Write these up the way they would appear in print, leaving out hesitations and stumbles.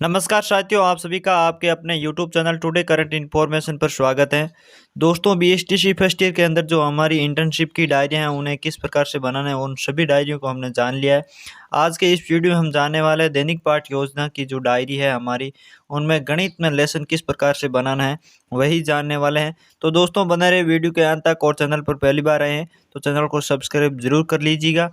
नमस्कार साथियों, आप सभी का आपके अपने YouTube channel today current information पर स्वागत है। दोस्तों, बीएसटीसी फर्स्ट ईयर के अंदर जो हमारी इंटर्नशिप की डायरियां हैं उन्हें किस प्रकार से बनाना है, उन सभी डायरियों को हमने जान लिया है। आज के इस वीडियो में हम जानने वाले हैं दैनिक पाठ योजना की जो डायरी है हमारी, उनमें गणित में लेसन किस प्रकार से बनाना है वही जानने वाले हैं। तो दोस्तों, बने रहे वीडियो के अंत तक। और चैनल पर पहली बार आए हैं तो चैनल को सब्सक्राइब जरूर कर लीजिएगा,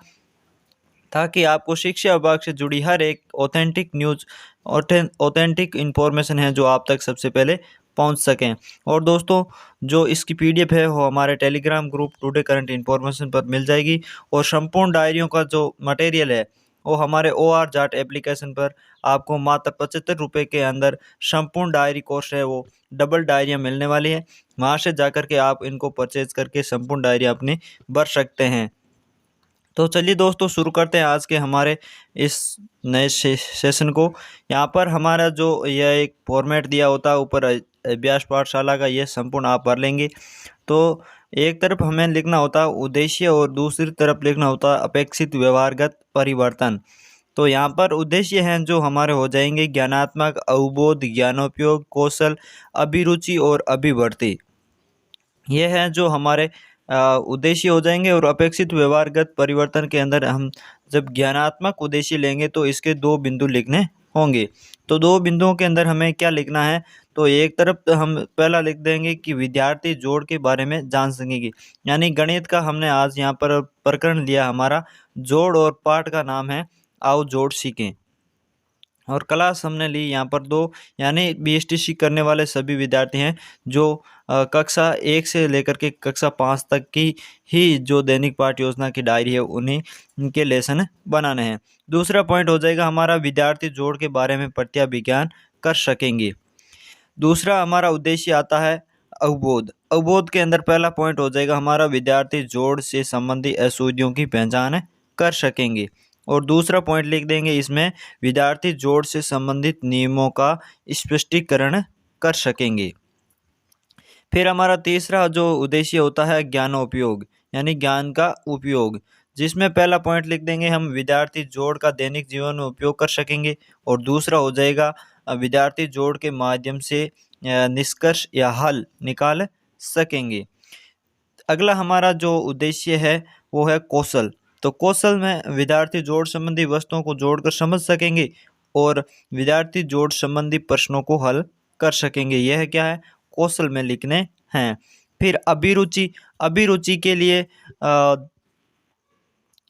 ताकि आपको शिक्षा विभाग से जुड़ी हर एक ऑथेंटिक न्यूज़, ऑथेंटिक इन्फॉर्मेशन है जो आप तक सबसे पहले पहुंच सकें। और दोस्तों, जो इसकी पीडीएफ है वो हमारे Telegram group today current information पर मिल जाएगी। और संपूर्ण डायरियों का जो मटेरियल है वो हमारे OR जाट एप्लीकेशन पर आपको मात्र 75 रुपये के अंदर संपूर्ण डायरी कोर्स है वो डबल डायरियाँ मिलने वाली है। वहाँ से जाकर के आप इनको परचेज करके संपूर्ण डायरी अपनी भर सकते हैं। तो चलिए दोस्तों, शुरू करते हैं आज के हमारे इस नए सेशन को। यहाँ पर हमारा जो यह एक फॉर्मेट दिया होता है ऊपर अभ्यास पाठशाला का, यह संपूर्ण आप भर लेंगे। तो एक तरफ हमें लिखना होता है उद्देश्य और दूसरी तरफ लिखना होता है अपेक्षित व्यवहारगत परिवर्तन। तो यहाँ पर उद्देश्य हैं जो हमारे हो जाएंगे ज्ञानात्मक, अवबोध, ज्ञानोपयोग, कौशल, अभिरुचि और अभिवृत्ति। ये हैं जो हमारे उद्देश्य हो जाएंगे। और अपेक्षित व्यवहारगत परिवर्तन के अंदर हम जब ज्ञानात्मक उद्देश्य लेंगे तो इसके दो बिंदु लिखने होंगे। तो दो बिंदुओं के अंदर हमें क्या लिखना है, तो एक तरफ तो हम पहला लिख देंगे कि विद्यार्थी जोड़ के बारे में जान सकेंगे। यानी गणित का हमने आज यहाँ पर प्रकरण लिया, हमारा जोड़, और पाठ का नाम है आओ जोड़ सीखें। और क्लास हमने ली यहाँ पर दो, यानी बीएसटीसी करने वाले सभी विद्यार्थी हैं जो कक्षा 1 से लेकर के कक्षा 5 तक की ही जो दैनिक पाठ योजना की डायरी है उन्हीं उनके लेसन बनाने हैं। दूसरा पॉइंट हो जाएगा हमारा विद्यार्थी जोड़ के बारे में प्रत्याभिज्ञान कर सकेंगे। दूसरा हमारा उद्देश्य आता है अवबोध। अवबोध के अंदर पहला पॉइंट हो जाएगा हमारा विद्यार्थी जोड़ से संबंधित अशुद्धियों की पहचान कर सकेंगे। और दूसरा पॉइंट लिख देंगे इसमें विद्यार्थी जोड़ से संबंधित नियमों का स्पष्टीकरण कर सकेंगे। फिर हमारा तीसरा जो उद्देश्य होता है ज्ञानोपयोग, यानी ज्ञान का उपयोग, जिसमें पहला पॉइंट लिख देंगे हम विद्यार्थी जोड़ का दैनिक जीवन में उपयोग कर सकेंगे। और दूसरा हो जाएगा विद्यार्थी जोड़ के माध्यम से निष्कर्ष या हल निकाल सकेंगे। अगला हमारा जो उद्देश्य है वो है कौशल। तो कौशल में विद्यार्थी जोड़ संबंधी वस्तुओं को जोड़कर समझ सकेंगे और विद्यार्थी जोड़ संबंधी प्रश्नों को हल कर सकेंगे। यह क्या है, कौशल में लिखने हैं। फिर अभिरुचि। अभिरुचि के लिए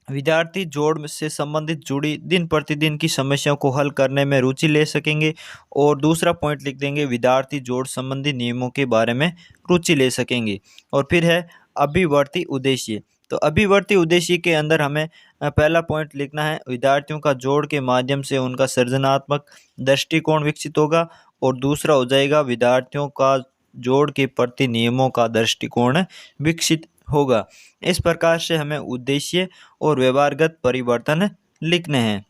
विद्यार्थी जोड़ से संबंधित जुड़ी दिन प्रतिदिन की समस्याओं को हल करने में रुचि ले सकेंगे। और दूसरा पॉइंट लिख देंगे विद्यार्थी जोड़ संबंधी नियमों के बारे में रुचि ले सकेंगे। और फिर है अभिवर्ती उद्देश्य। तो अभिवर्ती उद्देश्य के अंदर हमें पहला पॉइंट लिखना है विद्यार्थियों का जोड़ के माध्यम से उनका सृजनात्मक दृष्टिकोण विकसित होगा। और दूसरा हो जाएगा विद्यार्थियों का जोड़ के प्रति नियमों का दृष्टिकोण विकसित होगा। इस प्रकार से हमें उद्देश्य और व्यवहारगत परिवर्तन लिखने हैं।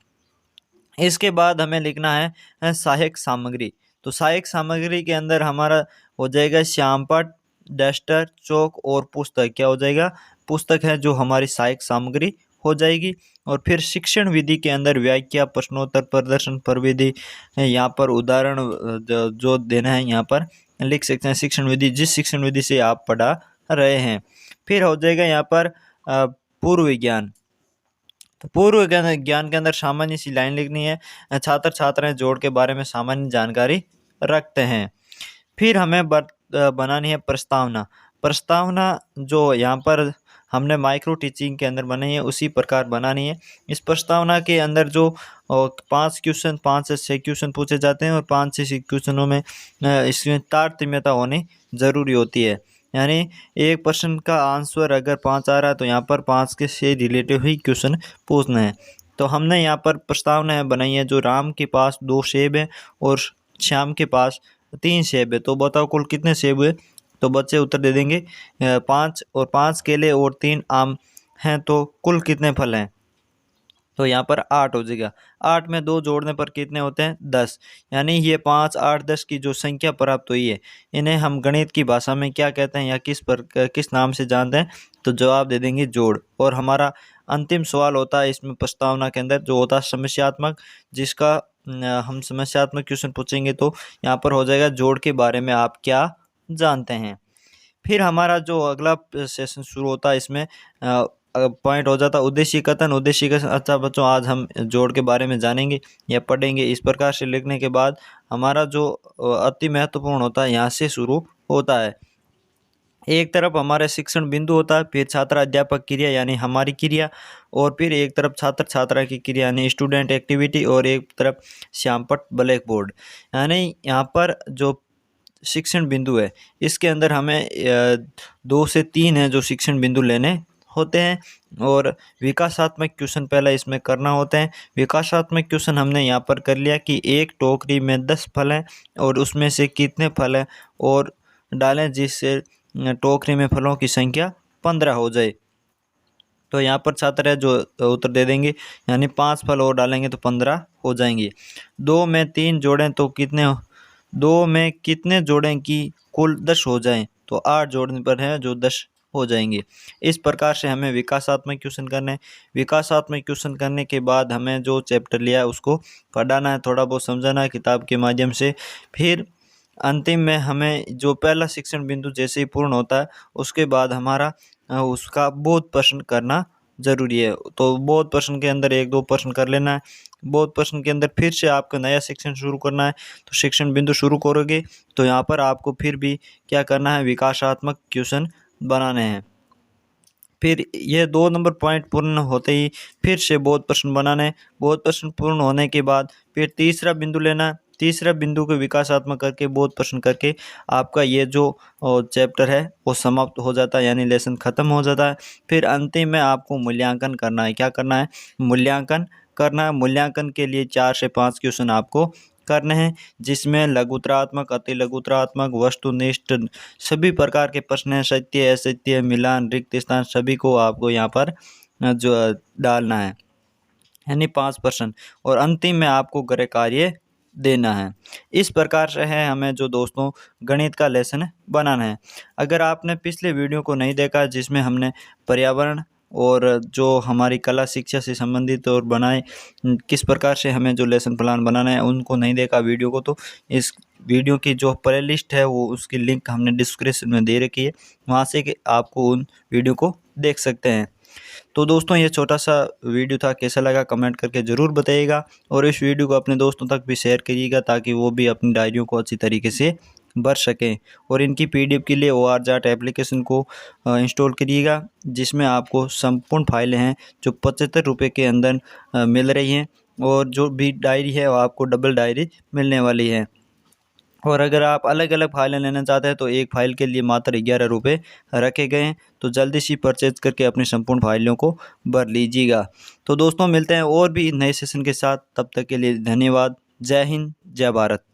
इसके बाद हमें लिखना है सहायक सामग्री। तो सहायक सामग्री के अंदर हमारा हो जाएगा श्यामपट्ट, डस्टर, चौक और पुस्तक। क्या हो जाएगा, पुस्तक है जो हमारी सहायक सामग्री हो जाएगी। और फिर शिक्षण विधि के अंदर व्याख्या, प्रश्नोत्तर, प्रदर्शन प्रविधि, यहाँ पर उदाहरण जो देना है यहाँ पर लिख सकते हैं शिक्षण विधि, जिस शिक्षण विधि से आप पढ़ा रहे हैं। फिर हो जाएगा यहाँ पर पूर्व विज्ञान। तो पूर्व ज्ञान के अंदर सामान्य सी लाइन लिखनी है, छात्र छात्राएं जोड़ के बारे में सामान्य जानकारी रखते हैं। फिर हमें बनानी है प्रस्तावना। प्रस्तावना जो यहाँ पर हमने माइक्रो टीचिंग के अंदर बनाई है उसी प्रकार बनानी है। इस प्रस्तावना के अंदर जो 5 क्वेश्चन, 5 से 6 क्वेश्चन पूछे जाते हैं और 5 से 6 क्वेश्चनों में इसमें तारतम्यता होनी ज़रूरी होती है। यानी एक प्रश्न का आंसर अगर 5 आ रहा है तो यहाँ पर 5 के से रिलेटिव ही क्वेश्चन पूछना है। तो हमने यहाँ पर प्रस्तावना बनाई है जो राम के पास 2 सेब हैं और श्याम के पास 3 सेब है। तो बताओ कुल कितने सेब हुए, तो बच्चे उत्तर दे देंगे 5, और 5 केले और 3 आम हैं, तो कुल कितने फल हैं। तो यहाँ पर 8 हो जाएगा। 8 में 2 जोड़ने पर कितने होते हैं, 10। यानी ये 5, 8, 10 की जो संख्या प्राप्त हुई है इन्हें हम गणित की भाषा में क्या कहते हैं या किस नाम से जानते हैं, तो जवाब दे देंगे जोड़। और हमारा अंतिम सवाल होता है इसमें प्रस्तावना के अंदर जो होता है समस्यात्मक, जिसका हम समस्यात्मक क्वेश्चन पूछेंगे तो यहाँ पर हो जाएगा जोड़ के बारे में आप क्या जानते हैं। फिर हमारा जो अगला सेशन शुरू होता है, इसमें पॉइंट हो जाता है उद्देश्य कथन। उद्देश्य कथन, अच्छा बच्चों आज हम जोड़ के बारे में जानेंगे या पढ़ेंगे। इस प्रकार से लिखने के बाद हमारा जो अति महत्वपूर्ण होता है यहाँ से शुरू होता है। एक तरफ हमारे शिक्षण बिंदु होता है, फिर छात्र अध्यापक क्रिया यानी हमारी क्रिया, और फिर एक तरफ छात्र छात्रा की क्रिया यानी स्टूडेंट एक्टिविटी, और एक तरफ श्यामपट ब्लैक बोर्ड। यानी यहाँ पर जो शिक्षण बिंदु है इसके अंदर हमें 2 से 3 है जो शिक्षण बिंदु लेने होते हैं, और विकासात्मक क्वेश्चन पहले इसमें करना होते हैं। विकासात्मक क्वेश्चन हमने यहाँ पर कर लिया कि एक टोकरी में 10 फल हैं और उसमें से कितने फल हैं और डालें जिससे टोकरी में फलों की संख्या 15 हो जाए। तो यहाँ पर छात्र है जो उत्तर दे देंगे, यानी 5 फल और डालेंगे तो 15 हो जाएंगे। 2 में 3 जोड़ें तो कितने 2 में कितने जोड़ें कि कुल 10 हो जाएं, तो 8 जोड़ने पर है जो 10 हो जाएंगे। इस प्रकार से हमें विकासात्मक क्वेश्चन करने हैं। विकासात्मक क्वेश्चन करने के बाद हमें जो चैप्टर लिया है उसको पढ़ाना है, थोड़ा बहुत समझाना है किताब के माध्यम से। फिर अंतिम में हमें जो पहला शिक्षण बिंदु जैसे ही पूर्ण होता है उसके बाद हमारा उसका बोध प्रश्न करना ज़रूरी है। तो बोध प्रश्न के अंदर 1-2 प्रश्न कर लेना है। बोध प्रश्न के अंदर फिर से आपका नया शिक्षण शुरू करना है, तो शिक्षण बिंदु शुरू करोगे तो यहाँ पर आपको फिर भी क्या करना है, विकासात्मक क्वेश्चन बनाने हैं। फिर यह 2 नंबर पॉइंट पूर्ण होते ही फिर से बोध प्रश्न बनाना है। बोध प्रश्न पूर्ण होने के बाद फिर तीसरा बिंदु लेना है। तीसरा बिंदु को विकासात्मक करके बोध प्रश्न करके आपका ये जो चैप्टर है वो समाप्त हो जाता है, यानी लेसन ख़त्म हो जाता है। फिर अंतिम में आपको मूल्यांकन करना है। क्या करना है, मूल्यांकन करना है। मूल्यांकन के लिए 4 से 5 क्वेश्चन आपको करने हैं, जिसमें लघुतरात्मक, अति लघुतरात्मक, वस्तुनिष्ठ सभी प्रकार के प्रश्न हैं। सत्य असत्य, मिलान, रिक्त स्थान सभी को आपको यहाँ पर जो डालना है, यानी 5 प्रश्न, और अंतिम में आपको गृह कार्य देना है। इस प्रकार से है हमें जो दोस्तों गणित का लेसन बनाना है। अगर आपने पिछले वीडियो को नहीं देखा जिसमें हमने पर्यावरण और जो हमारी कला शिक्षा से संबंधित और बनाए किस प्रकार से हमें जो लेसन प्लान बनाना है, उनको नहीं देखा वीडियो को, तो इस वीडियो की जो प्ले लिस्ट है वो उसकी लिंक हमने डिस्क्रिप्शन में दे रखी है, वहाँ से कि आपको उन वीडियो को देख सकते हैं। तो दोस्तों ये छोटा सा वीडियो था, कैसा लगा कमेंट करके ज़रूर बताइएगा, और इस वीडियो को अपने दोस्तों तक भी शेयर करिएगा ताकि वो भी अपनी डायरियों को अच्छी तरीके से भर सकें। और इनकी पीडीएफ के लिए ORJAT एप्लीकेशन को इंस्टॉल करिएगा, जिसमें आपको संपूर्ण फाइलें हैं जो 75 रुपये के अंदर मिल रही हैं, और जो भी डायरी है वो आपको डबल डायरी मिलने वाली है। और अगर आप अलग अलग फाइलें लेना चाहते हैं तो एक फ़ाइल के लिए मात्र 11 रुपये रखे गए हैं, तो जल्दी से परचेज करके अपनी संपूर्ण फाइलों को भर लीजिएगा। तो दोस्तों मिलते हैं और भी नए सेशन के साथ, तब तक के लिए धन्यवाद। जय हिंद, जय भारत।